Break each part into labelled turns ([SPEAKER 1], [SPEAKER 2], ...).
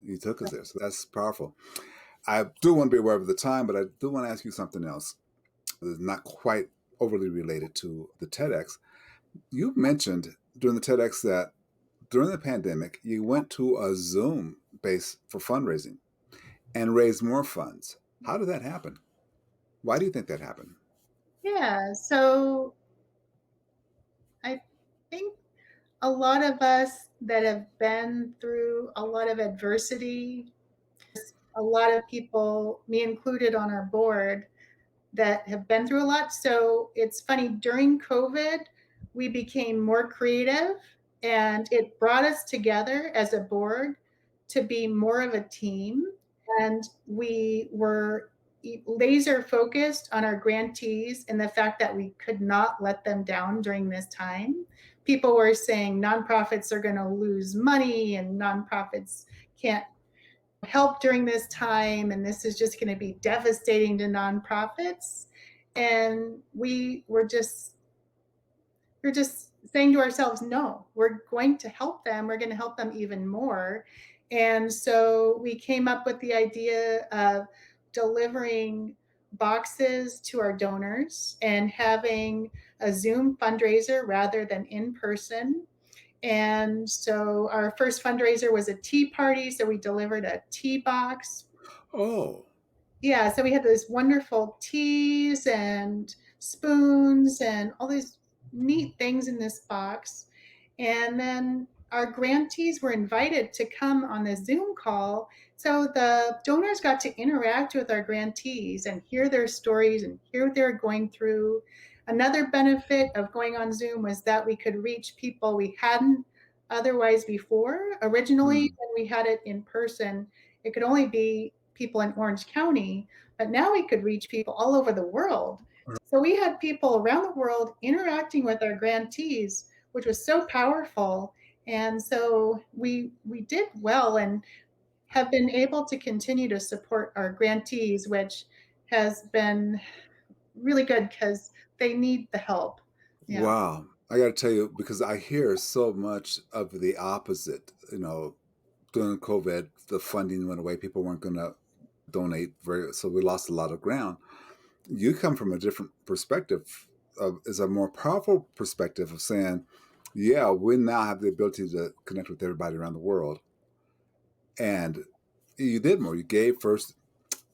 [SPEAKER 1] You took us there. So that's powerful. I do want to be aware of the time, but I do want to ask you something else that's not quite overly related to the TEDx. You mentioned during the TEDx that during the pandemic, you went to a Zoom base for fundraising and raised more funds. How did that happen? Why do you think that happened?
[SPEAKER 2] Yeah, so I think a lot of us that have been through a lot of adversity, a lot of people, me included on our board, that have been through a lot. So it's funny, during COVID, we became more creative and it brought us together as a board to be more of a team. And we were laser focused on our grantees and the fact that we could not let them down during this time. People were saying nonprofits are going to lose money and nonprofits can't help during this time and this is just going to be devastating to nonprofits. And we're just saying to ourselves, no, we're going to help them, we're going to help them even more. And so we came up with the idea of delivering boxes to our donors and having a Zoom fundraiser rather than in person. And so our first fundraiser was a tea party. So we delivered a tea box.
[SPEAKER 1] Oh,
[SPEAKER 2] Yeah, so we had those wonderful teas and spoons and all these neat things in this box. And then our grantees were invited to come on the Zoom call. So the donors got to interact with our grantees and hear their stories and hear what they're going through. Another benefit of going on Zoom was that we could reach people we hadn't otherwise before. Originally,
[SPEAKER 1] mm.
[SPEAKER 2] when we had it in person, it could only be people in Orange County, but now we could reach people all over the world. So we had people around the world interacting with our grantees, which was so powerful. And so we did well and have been able to continue to support our grantees, which has been really good because they need the help. Yeah.
[SPEAKER 1] Wow. I got to tell you, because I hear so much of the opposite. During COVID, the funding went away. People weren't going to donate so we lost a lot of ground. You come from a different perspective, is a more powerful perspective of saying, yeah, we now have the ability to connect with everybody around the world. And you did more. You gave first.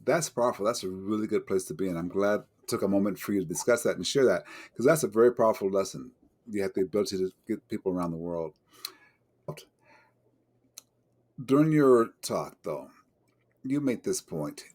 [SPEAKER 1] That's powerful. That's a really good place to be. And I'm glad it took a moment for you to discuss that and share that, because that's a very powerful lesson. You have the ability to get people around the world. During your talk, though, you made this point.